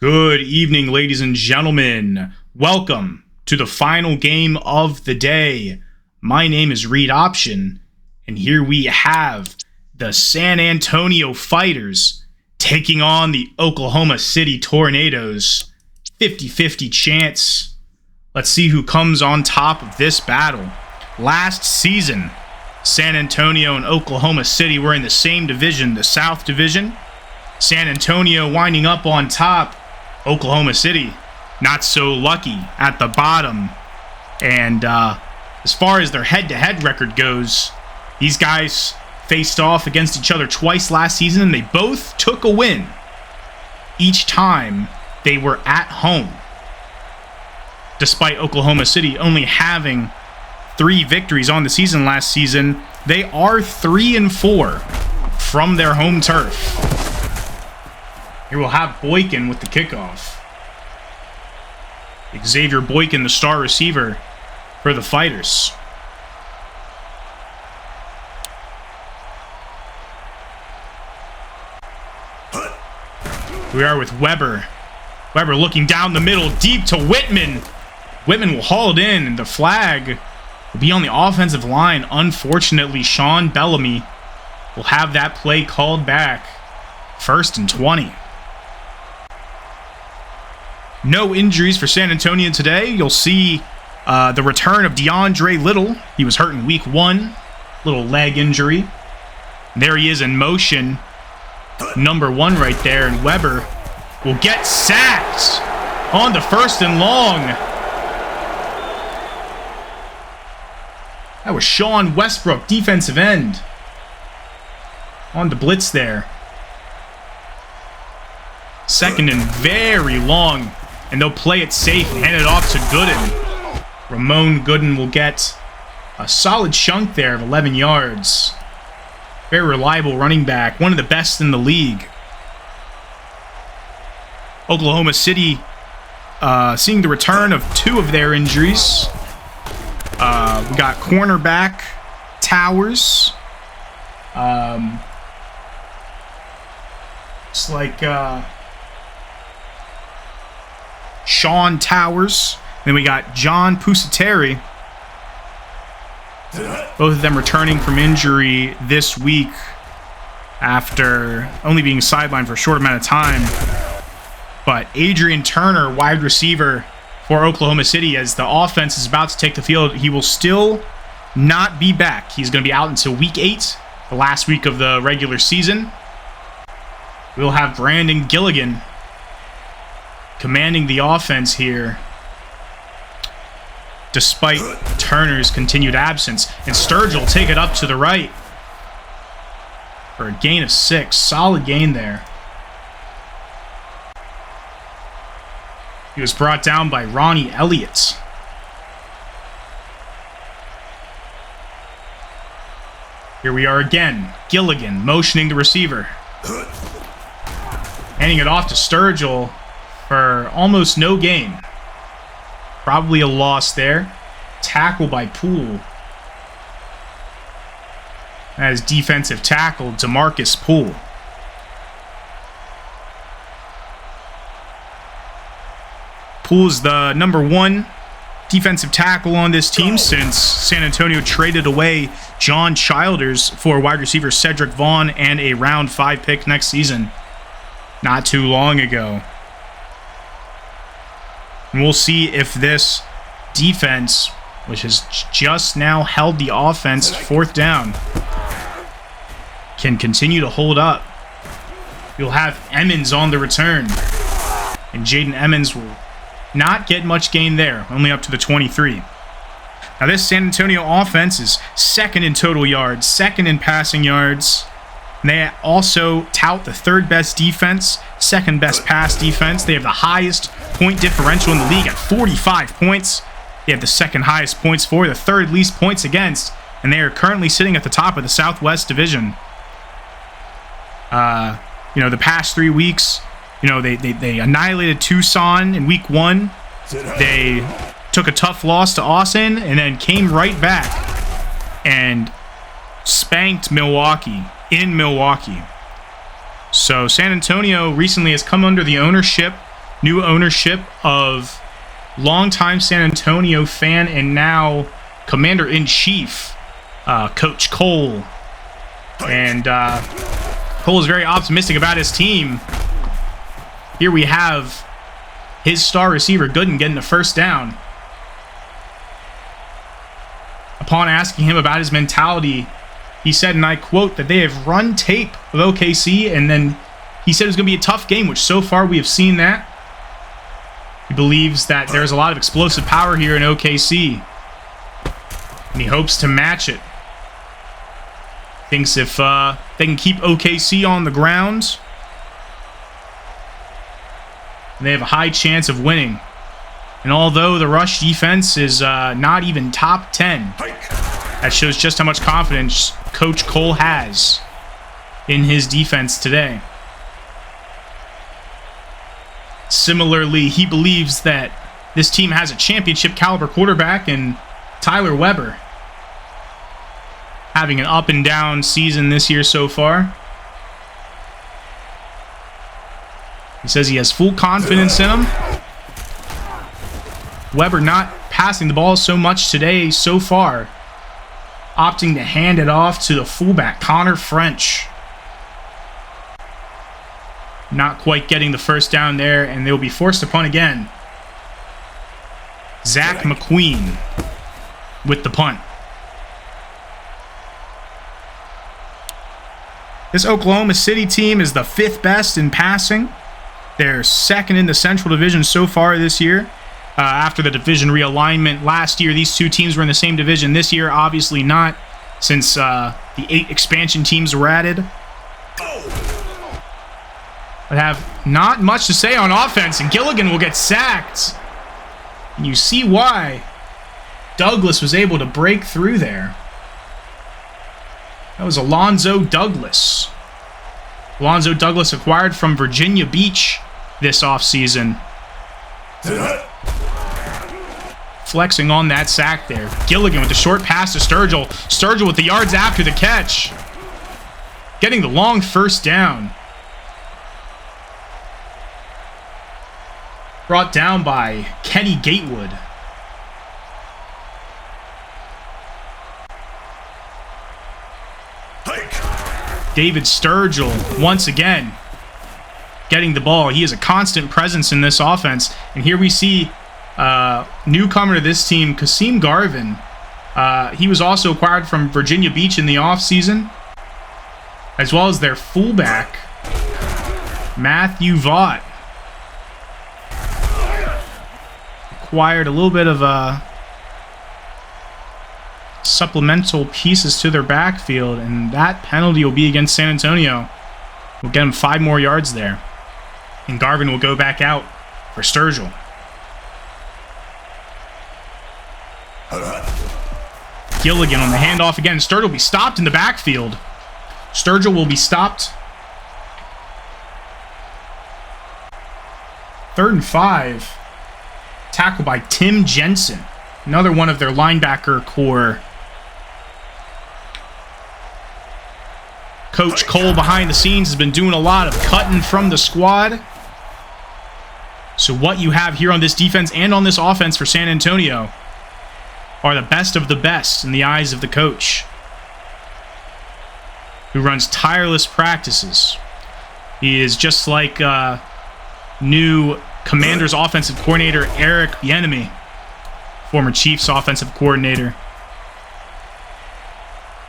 Good evening, ladies and gentlemen. Welcome to the final game of the day. My name is Reed Option, and here we have the San Antonio Fighters taking on the Oklahoma City Tornadoes. 50-50 chance. Let's see who comes on top of this battle. Last season, San Antonio and Oklahoma City were in the same division, the South Division. San Antonio winding up on top. Oklahoma City, not so lucky at the bottom. And as far as their head-to-head record goes, these guys faced off against each other twice last season, and they both took a win each time they were at home. Despite Oklahoma City only having 3 victories on the season last season, they are 3-4 from their home turf. Here we'll have Boykin with the kickoff. Xavier Boykin, the star receiver for the Fighters. We are with Weber. Weber looking down the middle, deep to Whitman. Whitman will haul it in, and the flag will be on the offensive line. Unfortunately, Sean Bellamy will have that play called back. 1st and 20. No injuries for San Antonio today. You'll see the return of DeAndre Little. He was hurt in week 1. Little leg injury. There he is in motion. Number 1 right there. And Weber will get sacked on the 1st and long. That was Sean Westbrook, defensive end. On the blitz there. 2nd and very long. And they'll play it safe and hand it off to Gooden. Ramon Gooden will get a solid chunk there of 11 yards. Very reliable running back. One of the best in the league. Oklahoma City seeing the return of 2 of their injuries. We got cornerback Towers. It's like Sean Towers. Then we got John Pusateri. Both of them returning from injury this week after only being sidelined for a short amount of time. But Adrian Turner, wide receiver for Oklahoma City, as the offense is about to take the field, he will still not be back. He's going to be out until week 8, the last week of the regular season. We'll have Brandon Gilligan commanding the offense here, despite Turner's continued absence. And Sturgill will take it up to the right for a gain of 6. Solid gain there. He was brought down by Ronnie Elliott. Here we are again. Gilligan motioning the receiver. Handing it off to Sturgill for almost no gain. Probably a loss there. Tackle by Poole. As defensive tackle, DeMarcus Poole. Poole's the number 1 defensive tackle on this team since San Antonio traded away John Childers for wide receiver Cedric Vaughn and a round 5 pick next season. Not too long ago. And we'll see if this defense, which has just now held the offense 4th down, can continue to hold up. You'll have Emmons on the return. And Jaden Emmons will not get much gain there, only up to the 23. Now this San Antonio offense is 2nd in total yards, 2nd in passing yards. And they also tout the 3rd best defense, 2nd best pass defense. They have the highest point differential in the league at 45 points. They have the 2nd highest points for, the 3rd least points against, and they are currently sitting at the top of the Southwest Division. The past 3 weeks, they annihilated Tucson in week 1. They took a tough loss to Austin and then came right back and spanked Milwaukee in Milwaukee. So San Antonio recently has come under the ownership new ownership of longtime San Antonio fan and now Commander-in-Chief, Coach Cole. And Cole is very optimistic about his team. Here we have his star receiver, Gooden, getting the first down. Upon asking him about his mentality, he said, and I quote, that they have run tape of OKC, and then he said it was going to be a tough game, which so far we have seen that. He believes that there's a lot of explosive power here in OKC, and he hopes to match it. Thinks if they can keep OKC on the ground, they have a high chance of winning. And although the rush defense is not even top 10, that shows just how much confidence Coach Cole has in his defense today. Similarly, he believes that this team has a championship caliber quarterback in Tyler Weber, having an up and down season this year so far. He says he has full confidence in him. Weber not passing the ball so much today so far, opting to hand it off to the fullback, Connor French. Not quite getting the first down there, and they'll be forced to punt again. Zach McQueen with the punt. This Oklahoma City team is the 5th best in passing. They're 2nd in the Central Division so far this year. After the division realignment last year, these two teams were in the same division. This year, obviously not, since the 8 expansion teams were added. But have not much to say on offense, and Gilligan will get sacked. And you see why Douglas was able to break through there. That was Alonzo Douglas. Alonzo Douglas acquired from Virginia Beach this offseason. Flexing on that sack there. Gilligan with the short pass to Sturgill. Sturgill with the yards after the catch. Getting the long first down. Brought down by Kenny Gatewood. David Sturgill once again getting the ball. He is a constant presence in this offense. And here we see newcomer to this team, Kasim Garvin. He was also acquired from Virginia Beach in the offseason, as well as their fullback, Matthew Vaught. Acquired a little bit of supplemental pieces to their backfield, and that penalty will be against San Antonio. We'll get him 5 more yards there. And Garvin will go back out for Sturgill. Gilligan on the handoff again. Sturgill will be stopped in the backfield. Sturgill will be stopped. 3rd and 5. Tackled by Tim Jensen. Another one of their linebacker core. Coach Cole behind the scenes has been doing a lot of cutting from the squad. So what you have here on this defense and on this offense for San Antonio are the best of the best in the eyes of the coach, who runs tireless practices. He is just like new Commanders offensive coordinator Eric Bieniemy, former Chiefs offensive coordinator.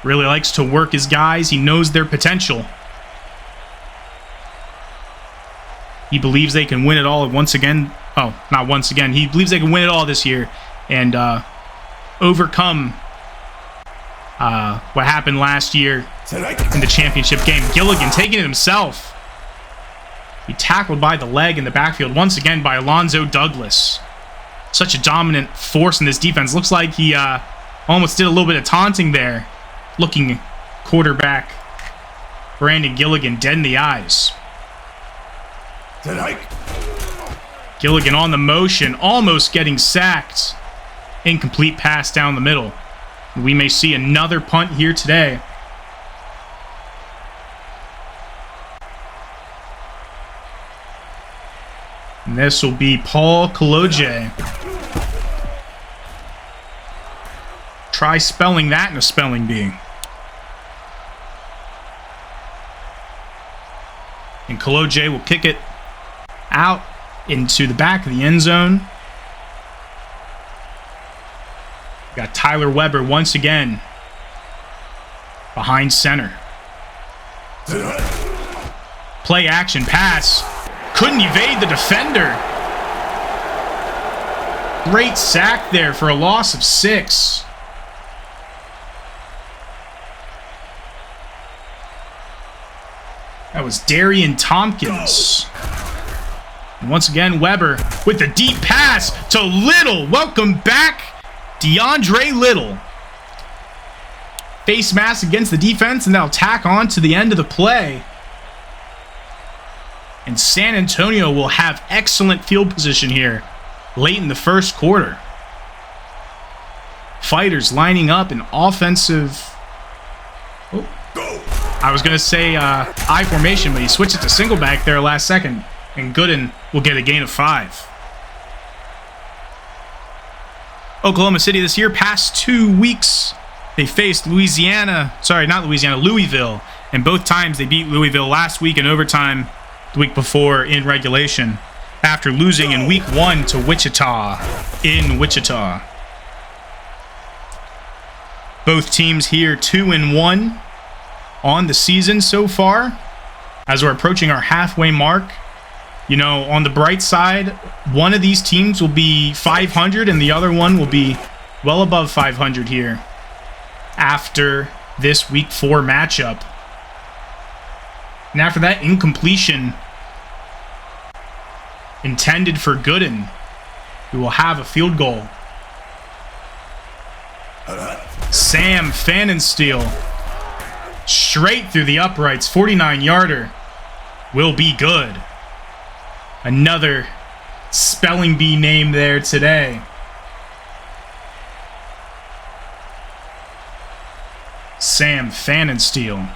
Really likes to work his guys. He knows their potential. He believes they can win it all once again. Oh, not once again. He believes they can win it all this year and overcome what happened last year in the championship game. Gilligan taking it himself. He tackled by the leg in the backfield once again by Alonzo Douglas. Such a dominant force in this defense. Looks like he almost did a little bit of taunting there. Looking quarterback Brandon Gilligan dead in the eyes. Gilligan on the motion, almost getting sacked. Incomplete pass down the middle. We may see another punt here today. And this will be Paul Kaloje. Try spelling that in a spelling bee. And Kaloje will kick it out into the back of the end zone. Got Tyler Weber once again behind center. Play action pass. Couldn't evade the defender. Great sack there for a loss of 6. That was Darian Tompkins. And once again, Weber with the deep pass to Little. Welcome back, DeAndre Little. Face mask against the defense, and they'll tack on to the end of the play. And San Antonio will have excellent field position here late in the first quarter. Fighters lining up in offensive... I was going to say I formation, but he switched it to single back there last second. And Gooden will get a gain of 5. Oklahoma City this year, past 2 weeks, they faced Louisville. And both times they beat Louisville last week in overtime, the week before in regulation, after losing in week 1 to Wichita in Wichita. Both teams here 2-1 on the season so far. As we're approaching our halfway mark, you know, on the bright side, one of these teams will be 500 and the other one will be well above 500 here after this week 4 matchup. And after that incompletion intended for Gooden, we will have a field goal. Sam Fannensteel straight through the uprights, 49-yarder, will be good. Another spelling bee name there today. Sam Fannensteel.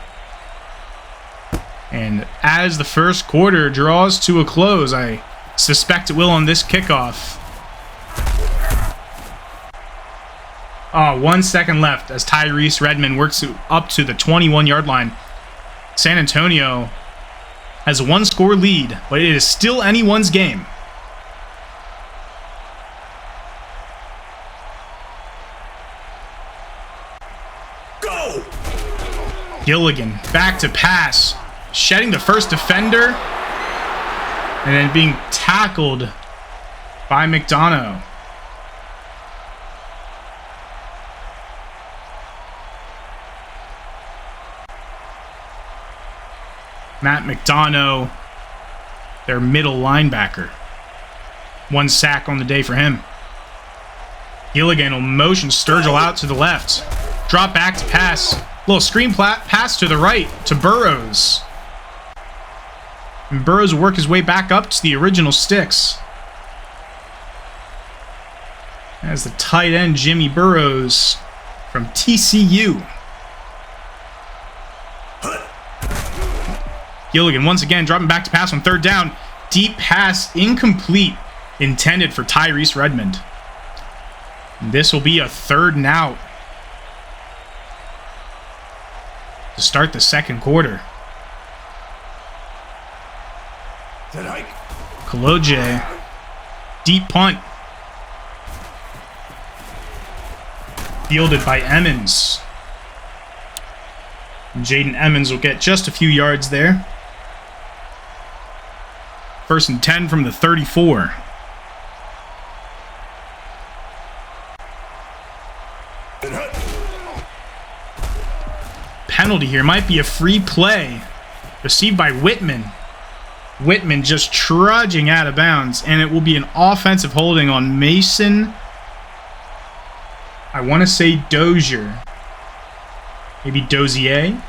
And as the first quarter draws to a close, I suspect it will on this kickoff. 1 second left as Tyrese Redmond works up to the 21-yard line. San Antonio has a 1-score lead, but it is still anyone's game. Go! Gilligan back to pass, shedding the first defender, and then being tackled by McDonough. Matt McDonough, their middle linebacker. 1 sack on the day for him. Gilligan will motion Sturgill out to the left. Drop back to pass. Little screen pass to the right to Burrows. And Burrows will work his way back up to the original sticks. As the tight end, Jimmy Burrows from TCU. Gilligan once again dropping back to pass on 3rd down. Deep pass incomplete, intended for Tyrese Redmond. And this will be a 3rd and out to start the second quarter. Kaloje, deep punt. Fielded by Emmons. And Jaden Emmons will get just a few yards there. 1st and 10 from the 34. Penalty here. Might be a free play. Received by Whitman. Whitman just trudging out of bounds. And it will be an offensive holding on Mason. I want to say Dozier. Maybe Dozier.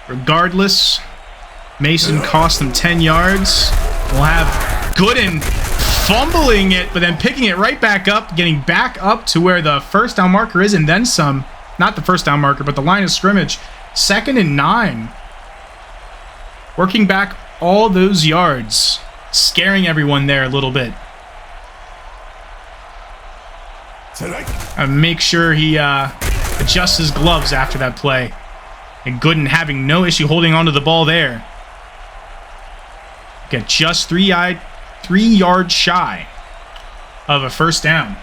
Regardless, Mason cost them 10 yards. We'll have Gooden fumbling it, but then picking it right back up, getting back up to where the first down marker is, and then some. Not the first down marker, but the line of scrimmage. 2nd and 9. working back all those yards, scaring everyone there a little bit. And make sure he adjusts his gloves after that play. And Gooden having no issue holding onto the ball there. Get just 3 yards shy of a first down.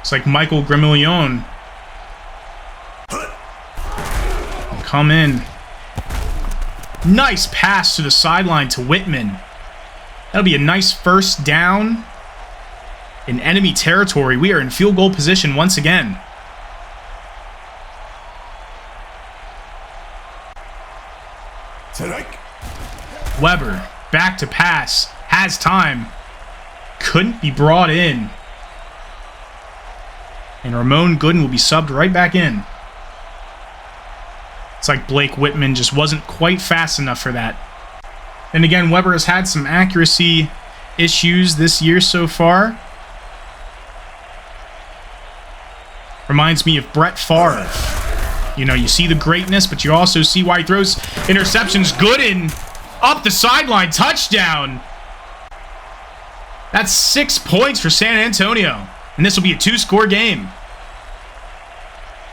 It's like Michael Grimillon. Come in. Nice pass to the sideline to Whitman. That'll be a nice first down in enemy territory. We are in field goal position once again. Weber, back to pass, has time, couldn't be brought in. And Ramon Gooden will be subbed right back in. It's like Blake Whitman just wasn't quite fast enough for that. And again, Weber has had some accuracy issues this year so far. Reminds me of Brett Favre. You know, you see the greatness, but you also see why he throws interceptions. Gooden up the sideline, touchdown. That's 6 points for San Antonio. And this will be a 2-score game.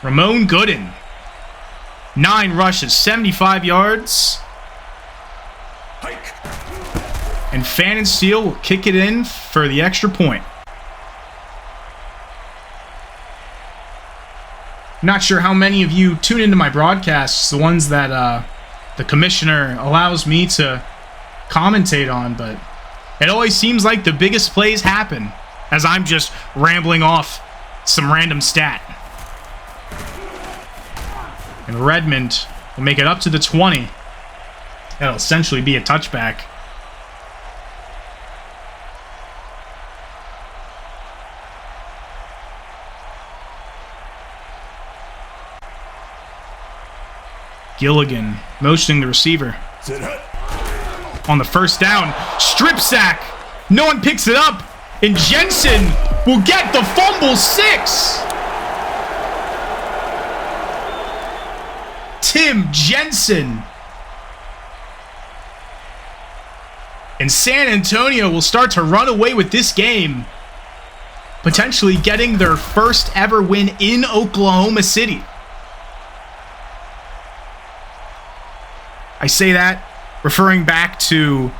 Ramon Gooden. 9 rushes, 75 yards. And Fannin Steele will kick it in for the extra point. Not sure how many of you tune into my broadcasts, the ones that the commissioner allows me to commentate on, but it always seems like the biggest plays happen as I'm just rambling off some random stat. And Redmond will make it up to the 20. That'll essentially be a touchback. Gilligan motioning the receiver. On the first down, strip sack. No one picks it up. And Jensen will get the fumble. 6. Tim Jensen. And San Antonio will start to run away with this game, potentially getting their first ever win in Oklahoma City. I say that referring back to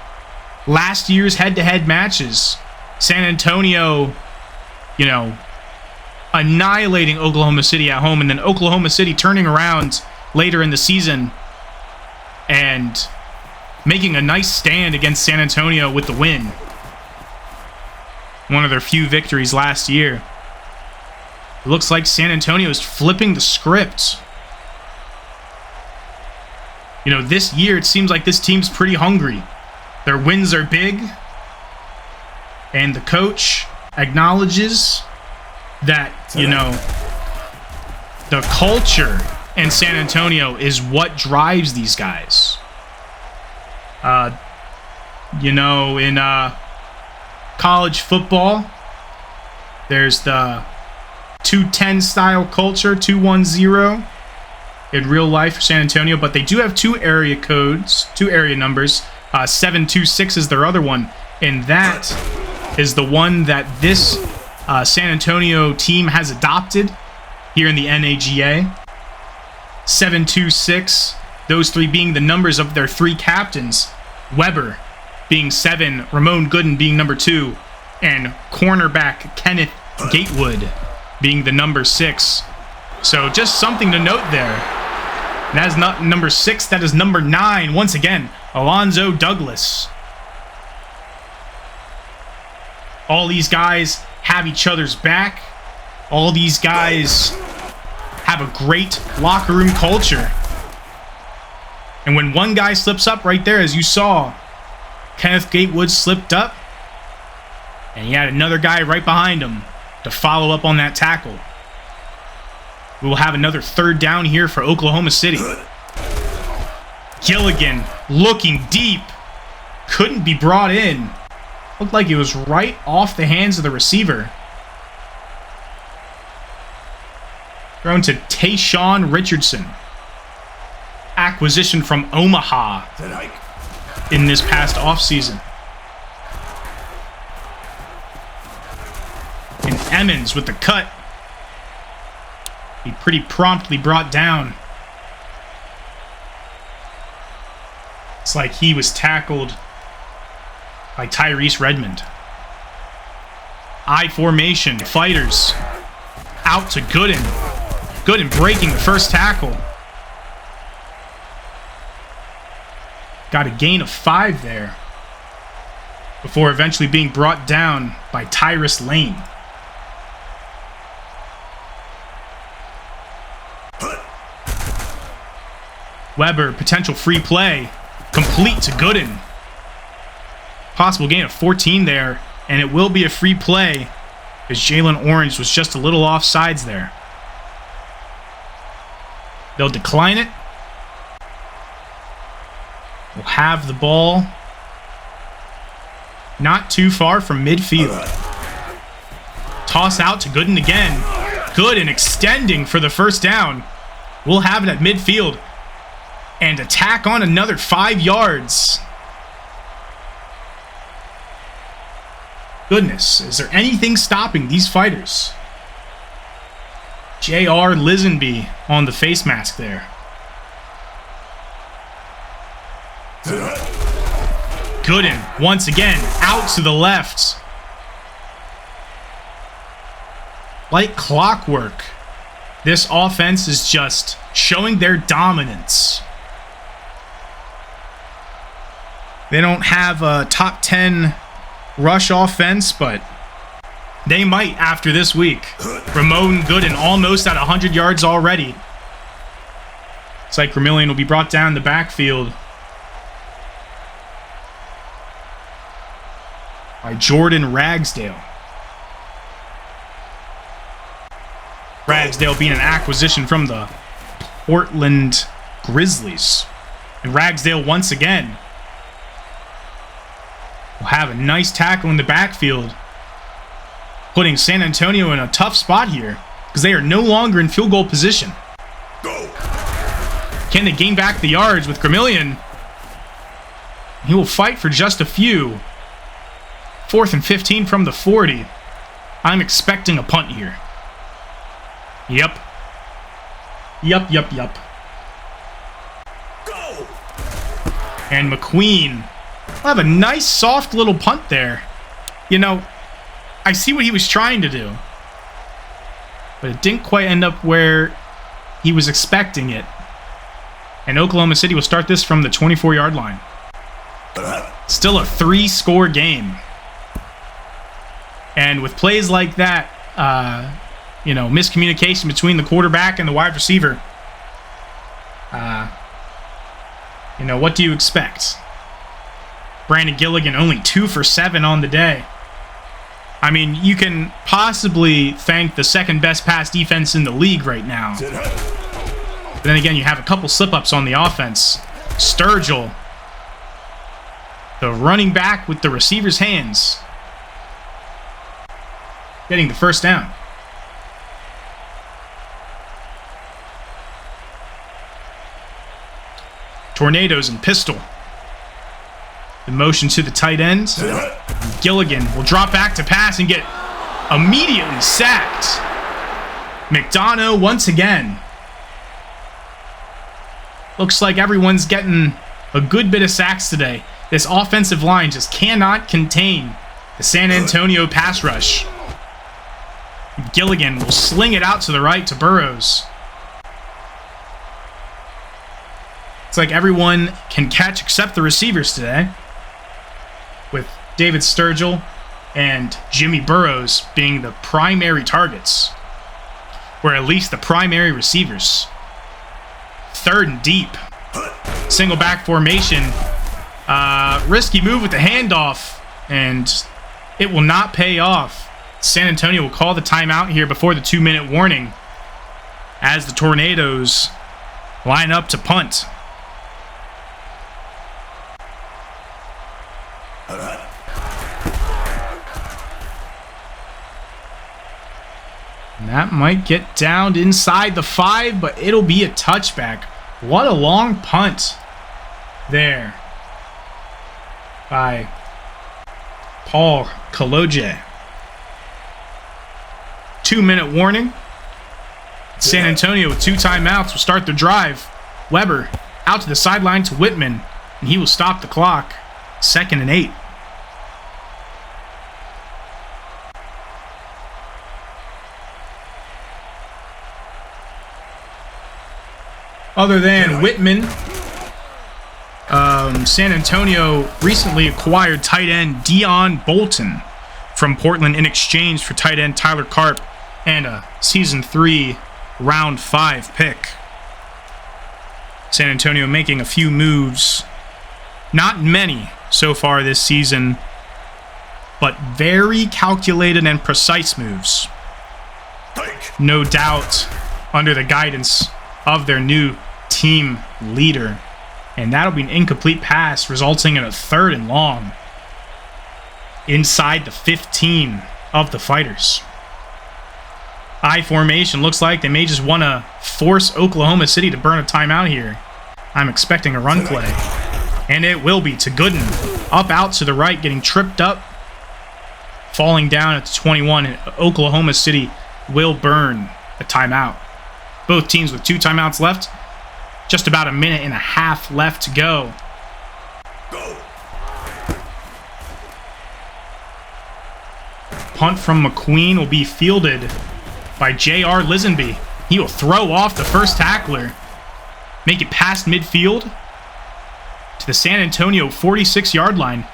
last year's head-to-head matches. San Antonio, you know, annihilating Oklahoma City at home, and then Oklahoma City turning around later in the season and making a nice stand against San Antonio with the win. One of their few victories last year. It looks like San Antonio is flipping the script. You know, this year it seems like this team's pretty hungry. Their wins are big. And the coach acknowledges that, you know, the culture in San Antonio is what drives these guys. You know, in college football, there's the 210 style culture, 210 in real life for San Antonio, but they do have 2 area codes, 2 area numbers. 726 is their other one, and that is the one that this San Antonio team has adopted here in the NAGA. 726, those 3 being the numbers of their 3 captains. Weber being 7, Ramon Gooden being number 2, and cornerback Kenneth Gatewood being the number 6. So just something to note there. And that is not number 6, that is number 9. Once again, Alonzo Douglas. All these guys have each other's back. All these guys have a great locker room culture. And when one guy slips up right there, as you saw, Kenneth Gatewood slipped up, and he had another guy right behind him to follow up on that tackle. We will have another 3rd down here for Oklahoma City. Gilligan looking deep. Couldn't be brought in. Looked like it was right off the hands of the receiver. Thrown to Tayshawn Richardson. acquisition from Omaha in this past offseason. And Emmons with the cut. He pretty promptly brought down. It's like he was tackled by Tyrese Redmond. I formation, fighters. Out to Gooden. Gooden breaking the first tackle. Got a gain of 5 there. Before eventually being brought down by Tyrus Lane. Weber, potential free play. Complete to Gooden. Possible gain of 14 there. And it will be a free play. Because Jalen Orange was just a little off sides there. They'll decline it. We'll have the ball. Not too far from midfield. Toss out to Gooden again. Gooden extending for the first down. We'll have it at midfield. And attack on another 5 yards. Goodness, is there anything stopping these fighters? J.R. Lisenby on the face mask there. Gooden, once again, out to the left. Like clockwork, this offense is just showing their dominance. They don't have a top 10 rush offense, but they might after this week. Ramon Gooden almost at 100 yards already. It's like Vermillion will be brought down the backfield by Jordan Ragsdale. Ragsdale being an acquisition from the Portland Grizzlies. And Ragsdale once again will have a nice tackle in the backfield, putting San Antonio in a tough spot here because they are no longer in field goal position. Can they gain back the yards with Vermillion? He will fight for just a few. 4th and 15 from the 40. I'm expecting a punt here. Yep. Yup. Go. And McQueen will have a nice soft little punt there. You know, I see what he was trying to do, but it didn't quite end up where he was expecting it. And Oklahoma City will start this from the 24-yard line. Still a 3-score game. And with plays like that, miscommunication between the quarterback and the wide receiver, what do you expect? Brandon Gilligan only 2 for 7 on the day. I mean, you can possibly thank the second best pass defense in the league right now. But then again, you have a couple slip-ups on the offense. Sturgill, the running back with the receiver's hands, getting the first down. Tornadoes and pistol. The motion to the tight end. Gilligan will drop back to pass and get immediately sacked. McDonough once again. Looks like everyone's getting a good bit of sacks today. This offensive line just cannot contain the San Antonio pass rush. Gilligan will sling it out to the right to Burrows. It's like everyone can catch except the receivers today, with David Sturgill and Jimmy Burrows being the primary targets, or at least the primary receivers. 3rd and deep. Single back formation. Risky move with the handoff, and it will not pay off. San Antonio will call the timeout here before the 2-minute warning as the Tornadoes line up to punt. And that might get downed inside the 5, but it'll be a touchback. What a long punt there by Paul Kaloje. 2-minute warning. San Antonio with 2 timeouts will start their drive. Weber out to the sideline to Whitman, and he will stop the clock. 2nd and 8. Other than Whitman, San Antonio recently acquired tight end Dion Bolton from Portland in exchange for tight end Tyler Karp and a Season 3 Round 5 pick. San Antonio making a few moves. Not many so far this season, but very calculated and precise moves. No doubt under the guidance of their new team leader. And that'll be an incomplete pass, resulting in a 3rd and long inside the 15 of the Fighters. I formation looks like they may just want to force Oklahoma City to burn a timeout here. I'm expecting a run play. And it will be to Gooden. Up out to the right, getting tripped up. Falling down at the 21. And Oklahoma City will burn a timeout. Both teams with 2 timeouts left. Just about a minute and a half left to go. Punt from McQueen will be fielded by J.R. Lisenby. He will throw off the first tackler. Make it past midfield to the San Antonio 46-yard line.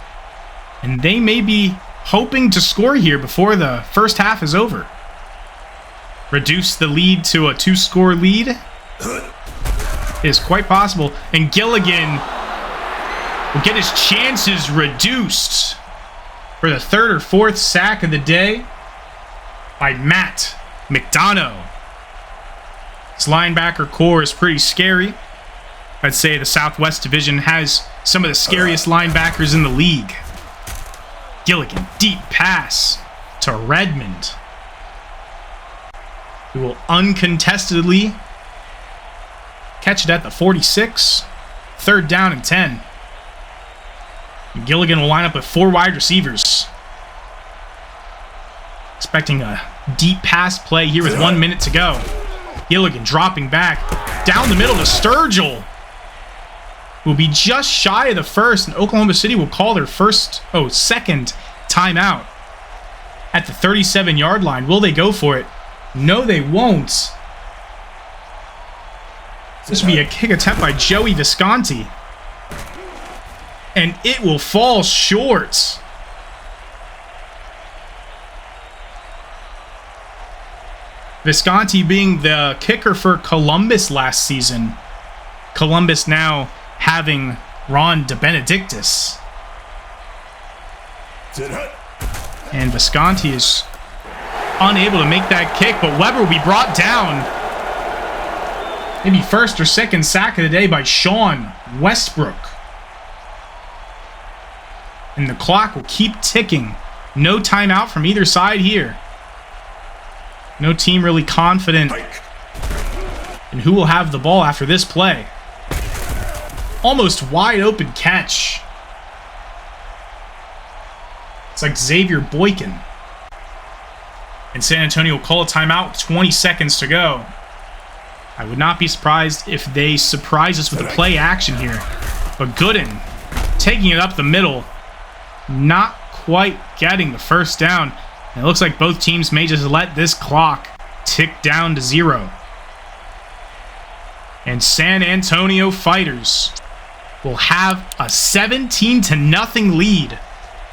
And they may be hoping to score here before the first half is over. Reduce the lead to a 2-score lead is quite possible. And Gilligan will get his chances reduced for the 3rd or 4th sack of the day by Matt McDonough. His linebacker core is pretty scary. I'd say the Southwest Division has some of the scariest linebackers in the league. Gilligan, deep pass to Redmond, who will uncontestedly catch it at the 46. 3rd down and 10. And Gilligan will line up with 4 wide receivers. Expecting a deep pass play here with 1 minute to go. Gilligan dropping back down the middle to Sturgill. Will be just shy of the first, and Oklahoma City will call their second timeout at the 37-yard line. Will they go for it? No, they won't. This will be a kick attempt by Joey Visconti. And it will fall short. Visconti being the kicker for Columbus last season. Columbus now having Ron DeBenedictis. And Visconti is unable to make that kick, but Weber will be brought down. Maybe 1st or 2nd sack of the day by Sean Westbrook. And the clock will keep ticking. No timeout from either side here. No team really confident in who will have the ball after this play. Almost wide open catch. It's like Xavier Boykin. And San Antonio will call a timeout with 20 seconds to go. I would not be surprised if they surprise us with a play action here. But Gooden taking it up the middle. Not quite getting the first down. And it looks like both teams may just let this clock tick down to 0. And San Antonio Fighters will have a 17-0 lead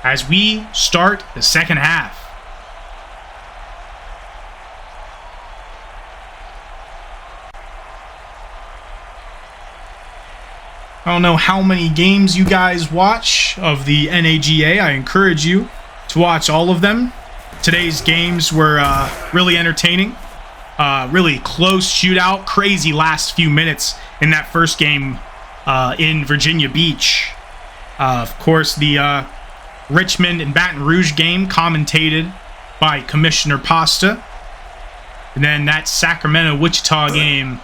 as we start the second half. I don't know how many games you guys watch of the NAGA. I encourage you to watch all of them. Today's games were really entertaining. Really close shootout. Crazy last few minutes in that first game in Virginia Beach. Of course, the Richmond and Baton Rouge game commentated by Commissioner Pasta. And then that Sacramento-Wichita game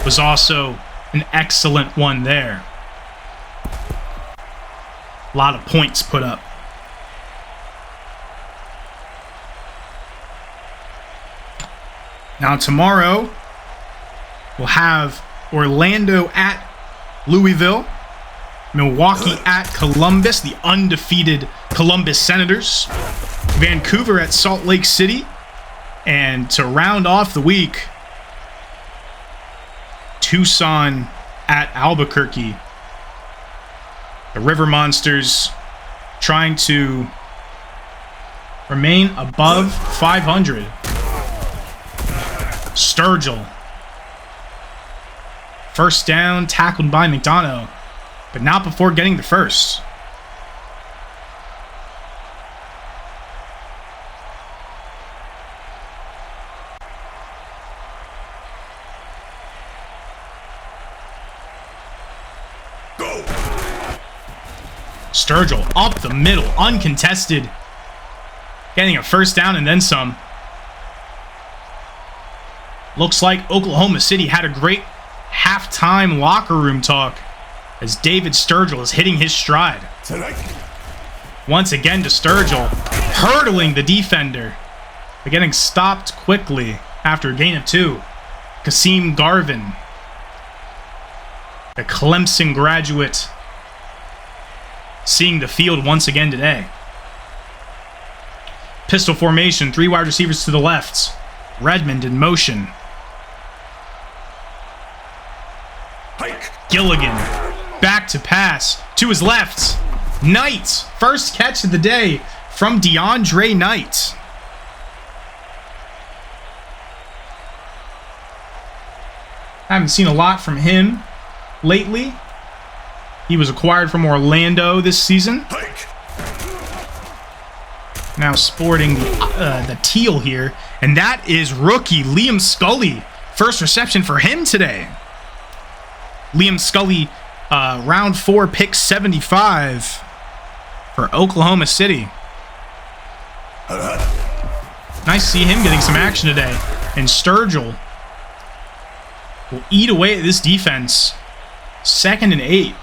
was also an excellent one there. A lot of points put up. Now tomorrow, we'll have Orlando at Louisville, Milwaukee at Columbus, the undefeated Columbus Senators, Vancouver at Salt Lake City, and to round off the week, Tucson at Albuquerque. The River Monsters trying to remain above 500. Sturgill. First down, tackled by McDonough, but not before getting the first. Sturgill up the middle, uncontested, getting a first down and then some. Looks like Oklahoma City had a great halftime locker room talk as David Sturgill is hitting his stride. Once again to Sturgill, hurdling the defender, but getting stopped quickly after a gain of 2. Kasim Garvin, the Clemson graduate, seeing the field once again today. Pistol formation, 3 wide receivers to the left. Redmond in motion. Gilligan, back to pass, to his left. Knight, first catch of the day from DeAndre Knight. Haven't seen a lot from him lately. He was acquired from Orlando this season. Now sporting the teal here. And that is rookie Liam Scully. First reception for him today. Liam Scully, round 4, pick 75 for Oklahoma City. Nice to see him getting some action today. And Sturgill will eat away at this defense. 2nd and 8.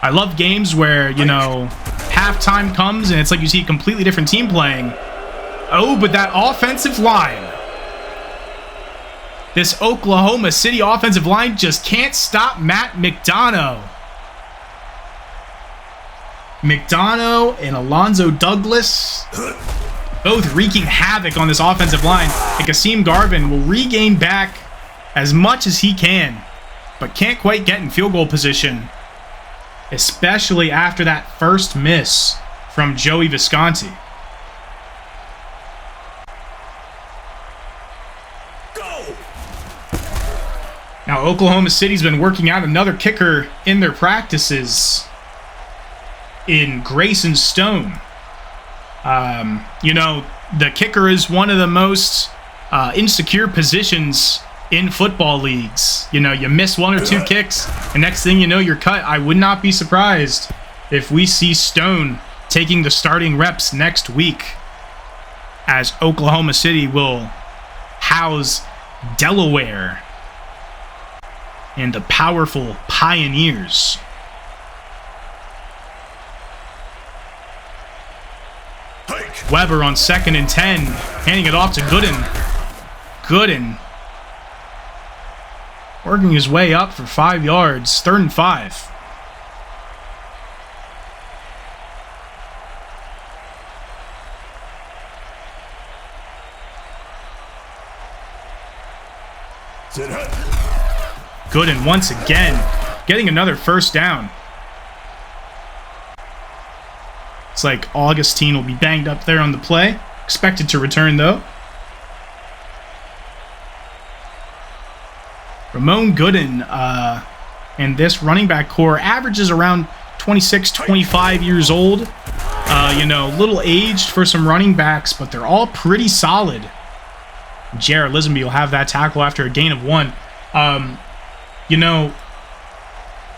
I love games where, you know, halftime comes and it's like you see a completely different team playing. Oh, but that offensive line. This Oklahoma City offensive line just can't stop Matt McDonough. McDonough and Alonzo Douglas both wreaking havoc on this offensive line. And Kasim Garvin will regain back as much as he can, but can't quite get in field goal position, especially after that first miss from Joey Visconti. Now, Oklahoma City's been working out another kicker in their practices in Grayson Stone. You know, the kicker is one of the most insecure positions in football leagues. You know, you miss 1 or 2 kicks, and next thing you know, you're cut. I would not be surprised if we see Stone taking the starting reps next week, as Oklahoma City will house Delaware and the powerful Pioneers. Weber on 2nd and 10, handing it off to Gooden. Gooden working his way up for 5 yards. 3rd and 5. Gooden once again getting another first down. It's like Augustine will be banged up there on the play. Expected to return though. Ramon Gooden and this running back core averages around 26, 25 years old. You know, little aged for some running backs, but they're all pretty solid. Jared Lisenby will have that tackle after a gain of 1. You know,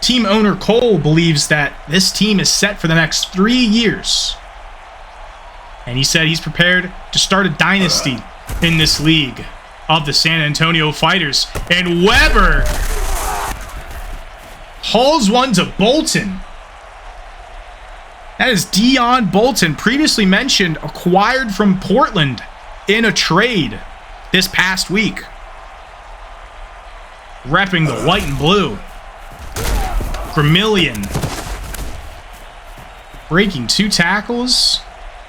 team owner Cole believes that this team is set for the next 3 years. And he said he's prepared to start a dynasty in this league of the San Antonio Fighters. And Weber hauls one to Bolton. That is Dion Bolton, previously mentioned, acquired from Portland in a trade this past week. Repping the white and blue. Vermillion. Breaking 2 tackles.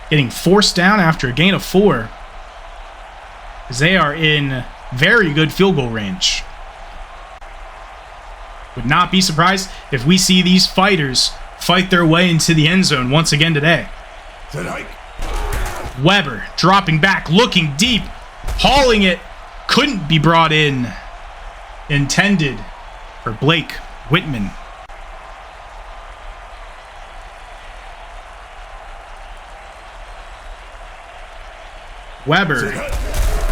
Getting forced down after a gain of 4. As they are in very good field goal range. Would not be surprised if we see these fighters fight their way into the end zone once again today. Weber dropping back, looking deep, hauling it. Couldn't be brought in. Intended for Blake Whitman. Weber,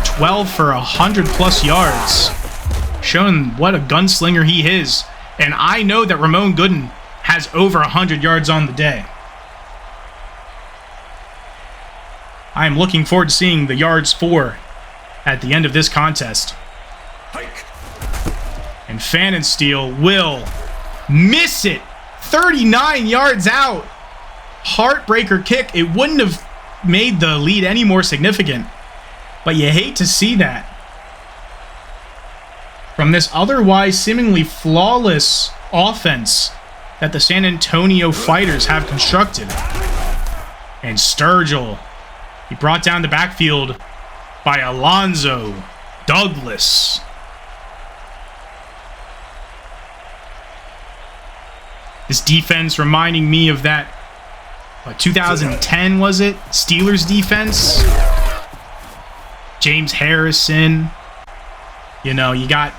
12 for 100 plus yards. Showing what a gunslinger he is. And I know that Ramon Gooden has over 100 yards on the day. I am looking forward to seeing the yards for at the end of this contest. And Fannensteel will miss it. 39 yards out. Heartbreaker kick. It wouldn't have made the lead any more significant. But you hate to see that. From this otherwise seemingly flawless offense that the San Antonio Fighters have constructed. And Sturgill, he brought down the backfield by Alonzo Douglas. This defense reminding me of that, what, 2010 was it? Steelers defense. James Harrison. You know, you got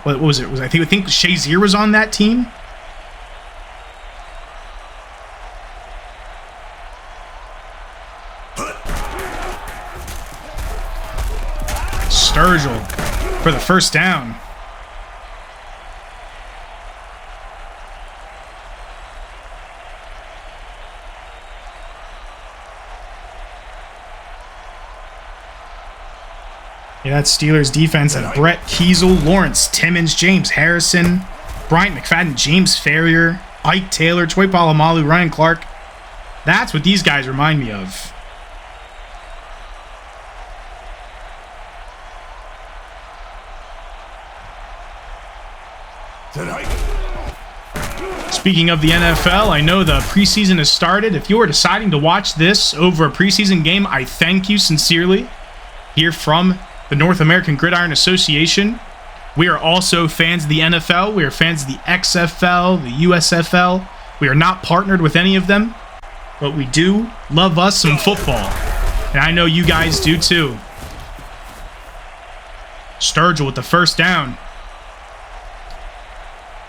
what was it? I think Shazier was on that team. Sturgill for the first down. Yeah, that Steelers defense had Brett Kiesel, Lawrence Timmons, James Harrison, Bryant McFadden, James Ferrier, Ike Taylor, Troy Polamalu, Ryan Clark. That's what these guys remind me of. Speaking of the NFL, I know the preseason has started. If you are deciding to watch this over a preseason game, I thank you sincerely. Here from the North American Gridiron Association. We are also fans of the NFL. We are fans of the XFL, the USFL. We are not partnered with any of them, but we do love us some football. And I know you guys do too. Sturgill with the first down.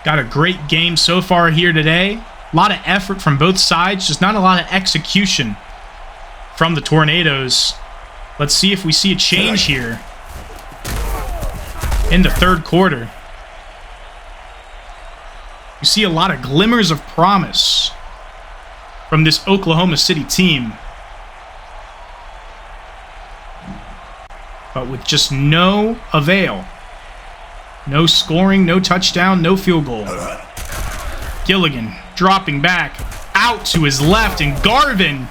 Got a great game so far here today. A lot of effort from both sides, just not a lot of execution from the Tornadoes. Let's see if we see a change here in the third quarter. You see a lot of glimmers of promise from this Oklahoma City team. But with just no avail. No scoring, no touchdown, no field goal. Gilligan dropping back out to his left, and Garvin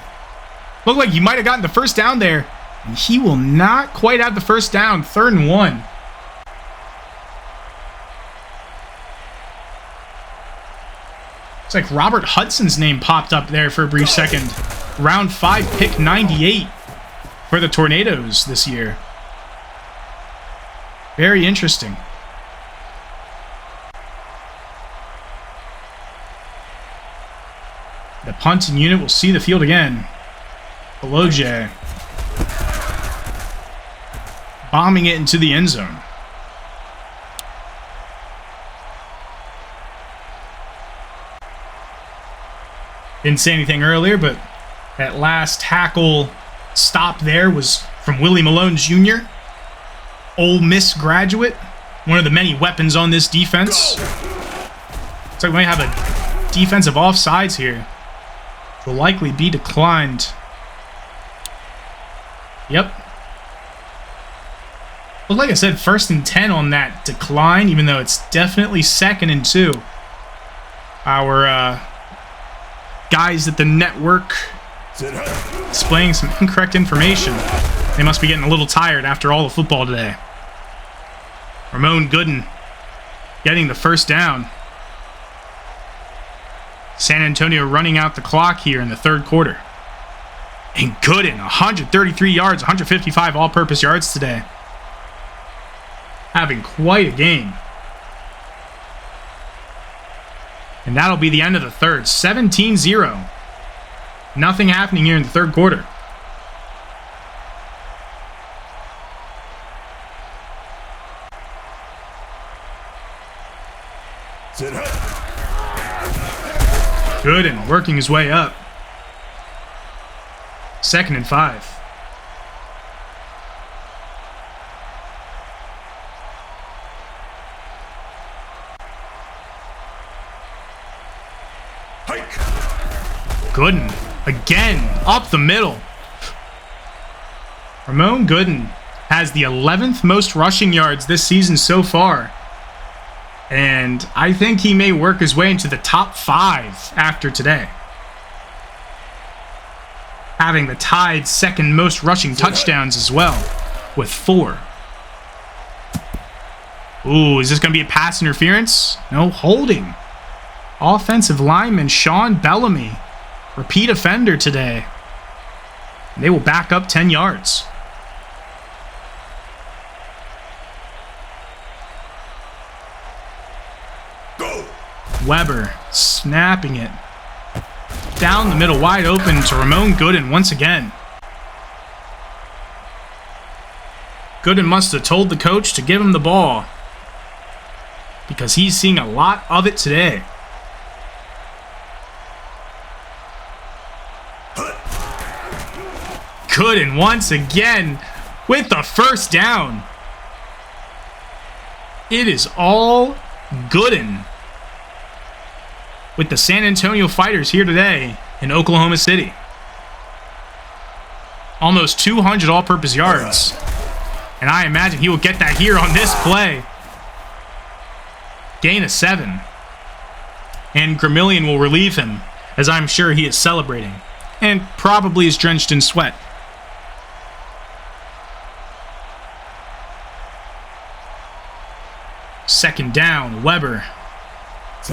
looked like he might have gotten the first down there. And he will not quite have the first down. 3rd and 1. Looks like Robert Hudson's name popped up there for a brief second. Round 5, pick 98 for the Tornadoes this year. Very interesting. The punting unit will see the field again. Beloje bombing it into the end zone. Didn't say anything earlier, but that last tackle stop there was from Willie Malone Jr., Ole Miss graduate, one of the many weapons on this defense. Looks like we might have a defensive offsides here. will likely be declined. Yep. Well, like I said, 1st and 10 on that decline, even though it's definitely 2nd and 2. Our guys at the network displaying some incorrect information. They must be getting a little tired after all the football today. Ramon Gooden getting the 1st down. San Antonio running out the clock here in the 3rd quarter. And Gooden, 133 yards, 155 all-purpose yards today. Having quite a game. And that'll be the end of the 3rd. 17-0. Nothing happening here in the 3rd quarter. Gooden working his way up. 2nd and 5. Gooden again up the middle. Ramon Gooden has the 11th most rushing yards this season so far. And I think he may work his way into the top 5 after today. Having the tied 2nd most rushing touchdowns as well, with 4. Ooh, is this going to be a pass interference? No, holding. Offensive lineman Sean Bellamy, repeat offender today. And they will back up 10 yards. Weber snapping it down the middle, wide open to Ramon Gooden once again. Gooden must have told the coach to give him the ball, because he's seeing a lot of it today. Gooden once again with the 1st down. It is all Gooden with the San Antonio Fighters here today in Oklahoma City. Almost 200 all-purpose yards. And I imagine he will get that here on this play. Gain of 7. And Gramillion will relieve him, as I'm sure he is celebrating. And probably is drenched in sweat. Second down, Weber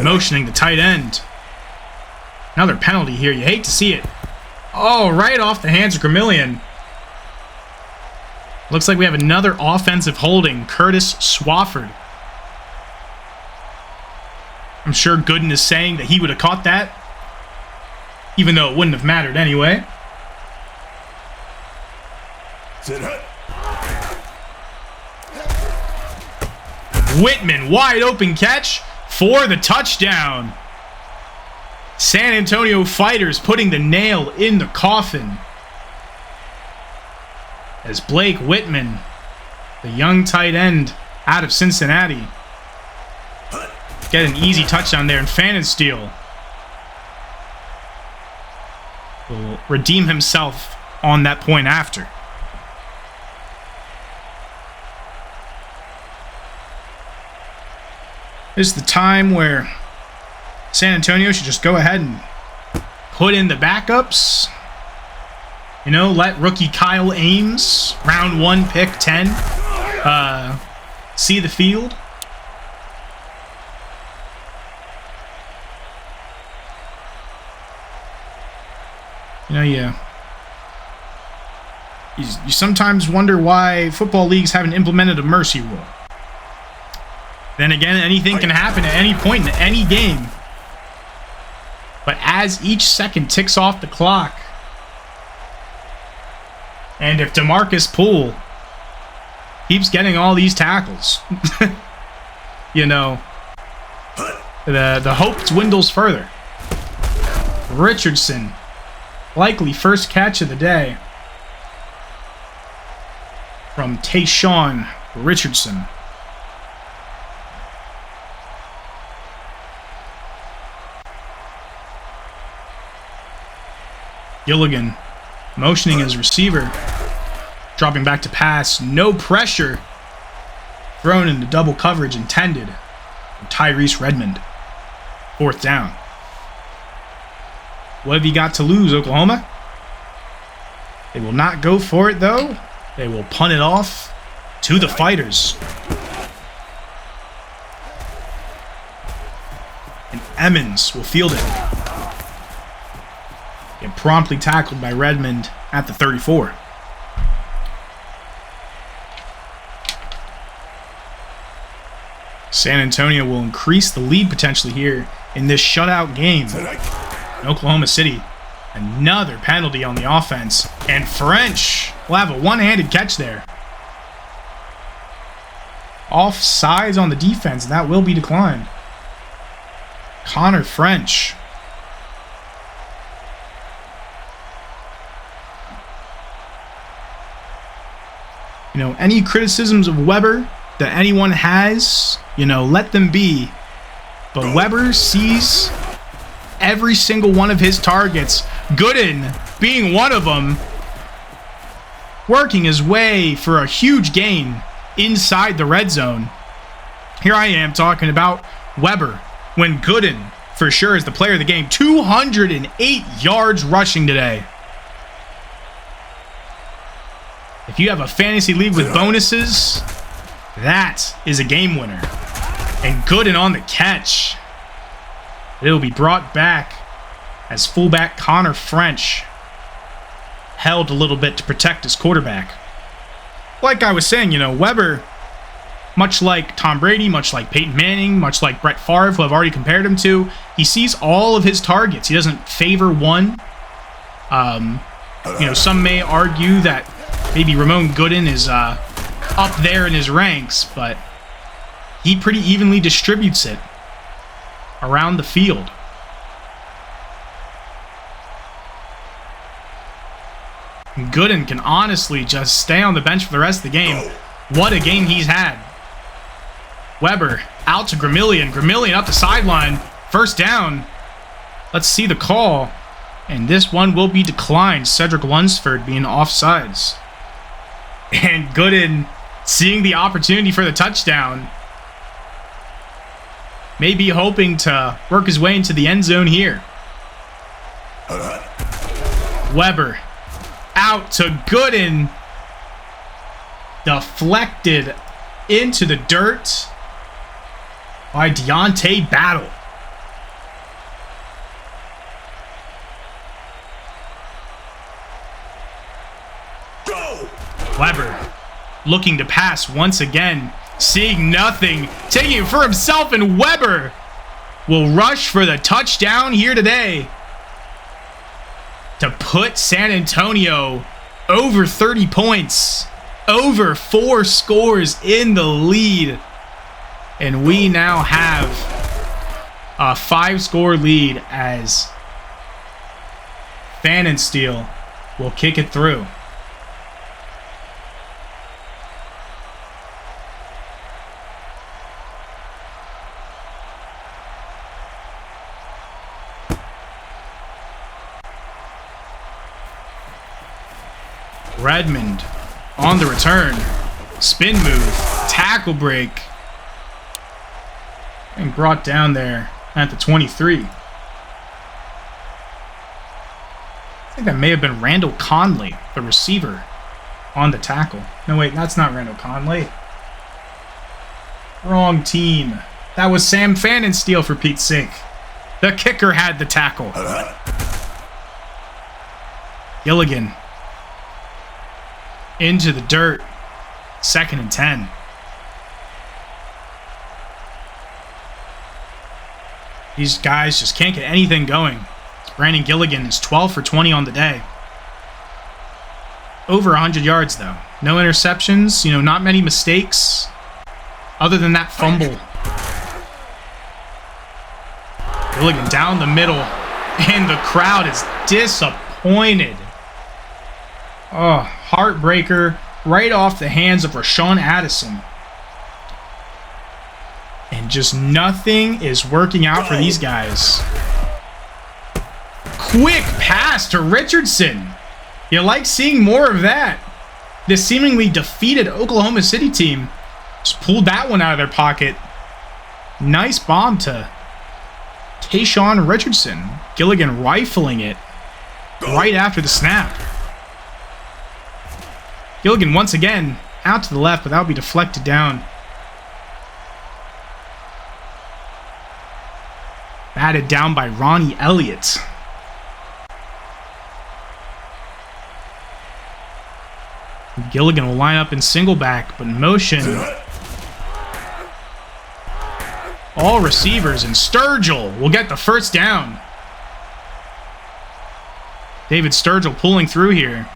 motioning the tight end. Another penalty here. You hate to see it. Oh, right off the hands of Gramillion. Looks like we have another offensive holding. Curtis Swafford. I'm sure Gooden is saying that he would have caught that, even though it wouldn't have mattered anyway. Whitman, wide open catch for the touchdown. San Antonio Fighters putting the nail in the coffin, as Blake Whitman, the young tight end out of Cincinnati, get an easy touchdown there, and Pfannenstiel will redeem himself on that point after. This is the time where San Antonio should just go ahead and put in the backups. You know, let rookie Kyle Ames, round 1, pick 10, see the field. You know, you sometimes wonder why football leagues haven't implemented a mercy rule. Then again, anything can happen at any point in any game. But as each second ticks off the clock, and if DeMarcus Poole keeps getting all these tackles, you know, the hope dwindles further. Richardson, likely first catch of the day from Tayshaun Richardson. Gilligan motioning his receiver. Dropping back to pass. No pressure. Thrown into double coverage intended for Tyrese Redmond. 4th down. What have you got to lose, Oklahoma? They will not go for it, though. They will punt it off to the Fighters. And Emmons will field it. Get promptly tackled by Redmond at the 34. San Antonio will increase the lead potentially here in this shutout game. In Oklahoma City, another penalty on the offense. And French will have a one-handed catch there. Offsides on the defense, and that will be declined. Connor French. You know, any criticisms of Weber that anyone has, you know, let them be. But Weber sees every single one of his targets, Gooden being one of them, working his way for a huge gain inside the red zone. Here I am talking about Weber when Gooden, for sure, is the player of the game. 208 yards rushing today. If you have a fantasy league with bonuses, that is a game winner. And Gooden on the catch. It will be brought back as fullback Connor French held a little bit to protect his quarterback. Like I was saying, you know, Weber, much like Tom Brady, much like Peyton Manning, much like Brett Favre, who I've already compared him to, he sees all of his targets. He doesn't favor one. You know, some may argue that maybe Ramon Gooden is up there in his ranks, but he pretty evenly distributes it around the field. Gooden can honestly just stay on the bench for the rest of the game. What a game he's had. Weber out to Gramillion. Gramillion up the sideline. 1st down. Let's see the call. And this one will be declined. Cedric Lunsford being offsides. And Gooden seeing the opportunity for the touchdown. Maybe hoping to work his way into the end zone here. Weber out to Gooden. Deflected into the dirt by Deontay Battle. Weber looking to pass once again. Seeing nothing. Taking it for himself, and Weber will rush for the touchdown here today to put San Antonio over 30 points. Over 4 scores in the lead. And we now have a 5-score lead as Pfannenstiel will kick it through. Redmond on the return. Spin move. Tackle break. And brought down there at the 23. I think that may have been Randall Conley, the receiver, on the tackle. No, wait, that's not Randall Conley. Wrong team. That was Sam Pfannenstiel, for Pete's sake. The kicker had the tackle. Gilligan into the dirt. 2nd and 10. These guys just can't get anything going. Brandon Gilligan is 12 for 20 on the day. Over 100 yards, though. No interceptions, you know, not many mistakes. Other than that fumble. Gilligan down the middle. And the crowd is disappointed. Oh, heartbreaker right off the hands of Rashawn Addison. And just nothing is working out for these guys. quick pass to Richardson. You like seeing more of that. This seemingly defeated Oklahoma City team just pulled that one out of their pocket. Nice bomb to Tayshaun Richardson. Gilligan rifling it right after the snap. Gilligan once again out to the left, but that'll be deflected down. Batted down by Ronnie Elliott. Gilligan will line up in single back, but in motion. All receivers, and Sturgill will get the first down. David Sturgill pulling through here.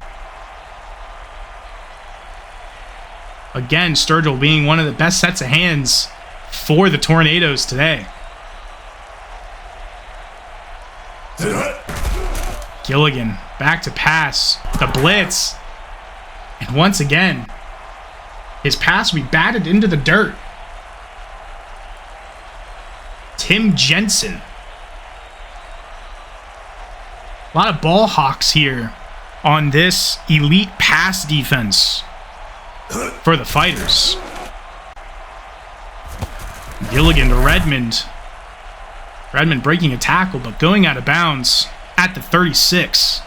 Again, Sturgill being one of the best sets of hands for the Tornadoes today. Gilligan back to pass. The blitz. And once again, his pass will be batted into the dirt. Tim Jensen. A lot of ball hawks here on this elite pass defense for the Fighters. Gilligan to Redmond. Redmond breaking a tackle, but going out of bounds at the 36.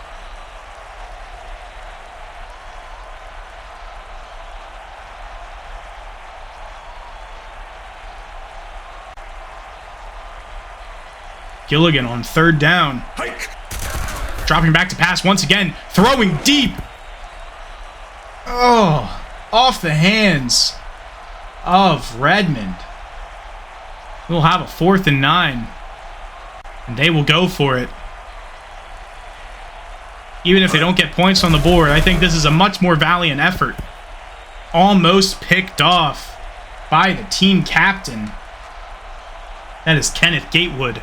Gilligan on third down. Dropping back to pass once again. Throwing deep. Oh, off the hands of Redmond. We'll have a 4th and 9. And they will go for it. Even if they don't get points on the board, I think this is a much more valiant effort. Almost picked off by the team captain. That is Kenneth Gatewood.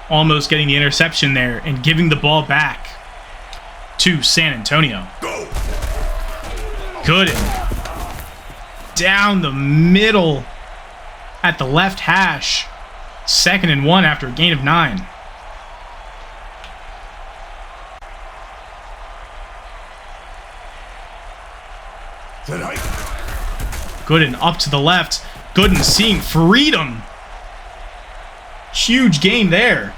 Almost getting the interception there and giving the ball back to San Antonio. Gooden down the middle at the left hash. 2nd and 1 after a gain of 9. Gooden up to the left. Gooden seeing freedom. Huge gain there.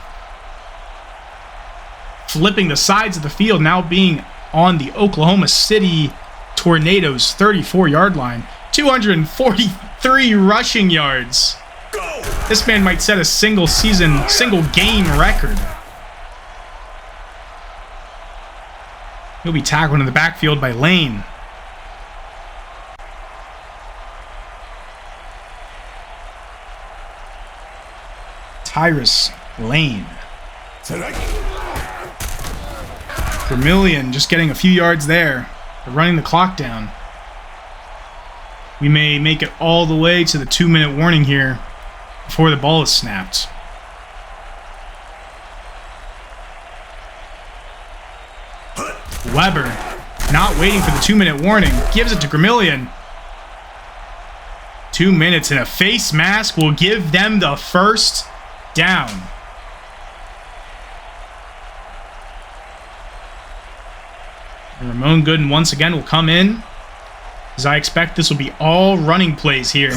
Flipping the sides of the field, now being on the Oklahoma City Tornadoes 34-yard line. 243 rushing yards. This man might set a single game record. He'll be tackled in the backfield by Lane. Tyrus Lane. Vermillion just getting a few yards there. They're running the clock down. We may make it all the way to the 2-minute warning here before the ball is snapped. Weber, not waiting for the 2-minute warning, gives it to Vermillion. 2 minutes and a face mask will give them the first down. And Ramon Gooden once again will come in, as I expect this will be all running plays here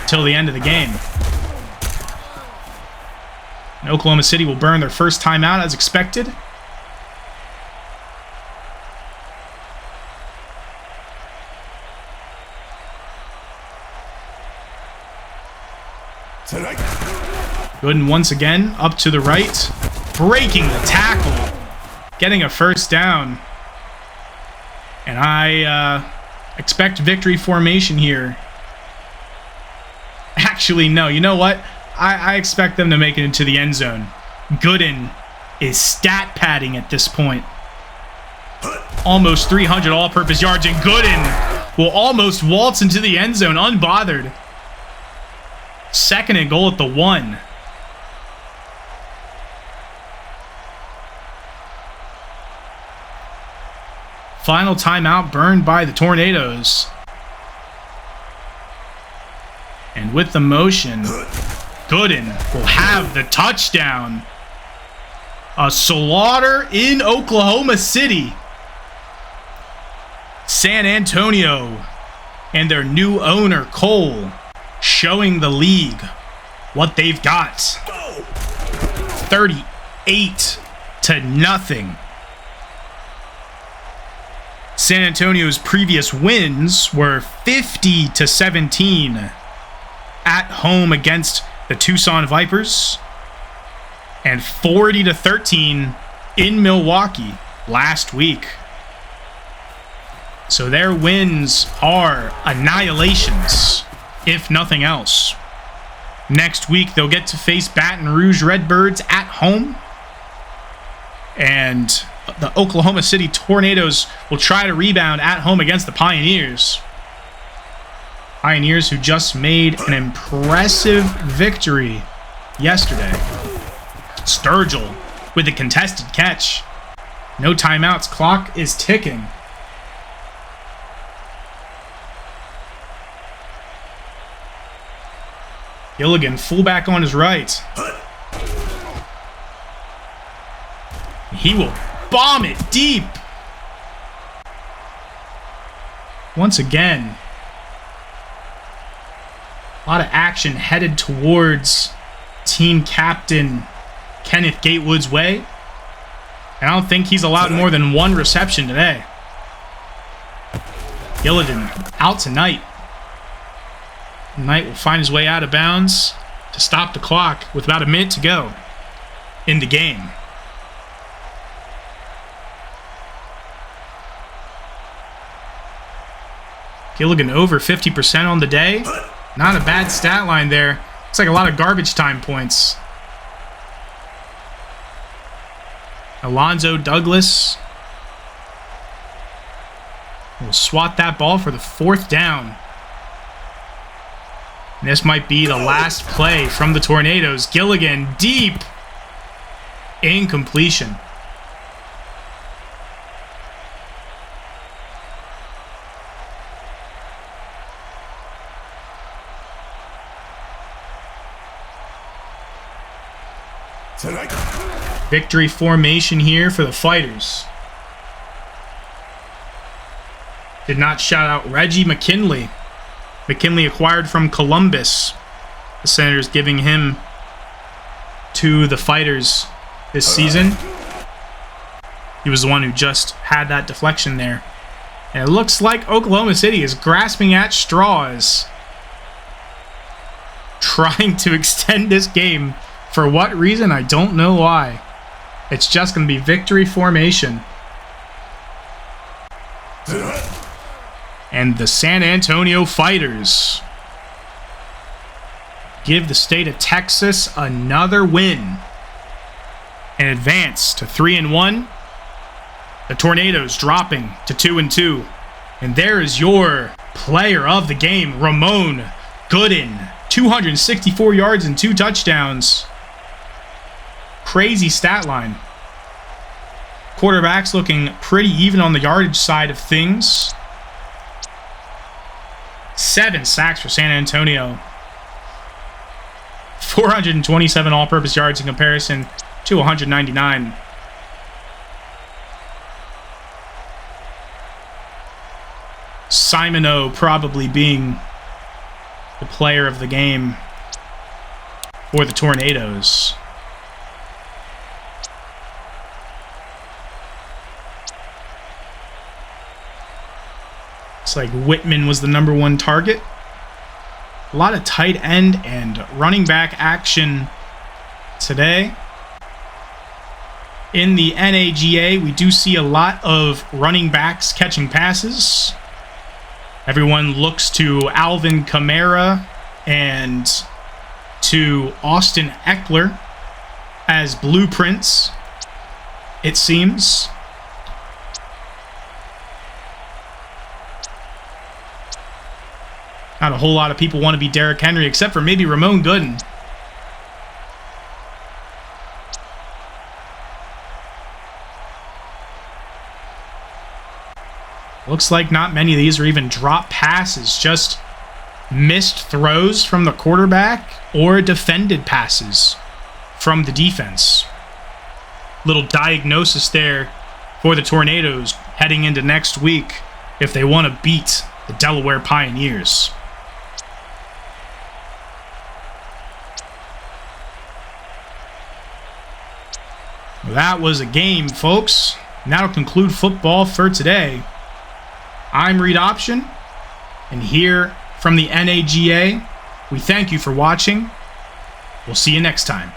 till the end of the game. And Oklahoma City will burn their first timeout as expected. Gooden once again up to the right, breaking the tackle, getting a first down. And I expect victory formation here. Actually, no. You know what? I expect them to make it into the end zone. Gooden is stat padding at this point. Almost 300 all-purpose yards, and Gooden will almost waltz into the end zone unbothered. 2nd and goal at the 1. Final timeout burned by the Tornadoes. And with the motion, Gooden will have the touchdown A slaughter in Oklahoma City. San Antonio and their new owner, Cole, showing the league what they've got. 38-0. San Antonio's previous wins were 50-17 at home against the Tucson Vipers and 40-13 in Milwaukee last week. So their wins are annihilations, if nothing else. Next week, they'll get to face Baton Rouge Redbirds at home. And the Oklahoma City Tornadoes will try to rebound at home against the Pioneers. Pioneers who just made an impressive victory yesterday. Sturgill with a contested catch. No timeouts. Clock is ticking. Gilligan, fullback on his right. He will bomb it deep. Once again, a lot of action headed towards team captain Kenneth Gatewood's way. And I don't think he's allowed more than one reception today. Gilligan out tonight. Knight will find his way out of bounds to stop the clock with about a minute to go in the game. Gilligan over 50% on the day. Not a bad stat line there. Looks like a lot of garbage time points. Alonzo Douglas will swat that ball for the 4th down. And this might be the last play from the Tornadoes. Gilligan deep. Incompletion. Victory formation here for the Fighters. Did not shout out Reggie McKinley. McKinley acquired from Columbus. The Senators giving him to the Fighters this season. He was the one who just had that deflection there. And it looks like Oklahoma City is grasping at straws, trying to extend this game. For what reason? I don't know why. It's just going to be victory formation. And the San Antonio Fighters give the state of Texas another win and advance to 3-1. The Tornadoes dropping to 2-2. And there is your player of the game, Ramon Gooden. 264 yards and 2 touchdowns. Crazy stat line. Quarterbacks looking pretty even on the yardage side of things. 7 sacks for San Antonio. 427 all-purpose yards in comparison to 199. Simoneau probably being the player of the game for the Tornadoes. It's like Whitman was the #1 target. A lot of tight end and running back action today. In the NAGA, we do see a lot of running backs catching passes. Everyone looks to Alvin Kamara and to Austin Eckler as blueprints, it seems. Not a whole lot of people want to be Derrick Henry, except for maybe Ramon Gooden. Looks like not many of these are even drop passes, just missed throws from the quarterback or defended passes from the defense. little diagnosis there for the Tornadoes heading into next week if they want to beat the Delaware Pioneers. Well, that was a game, folks. And that'll conclude football for today. I'm Reed Option, and here from the NAGA, we thank you for watching. We'll see you next time.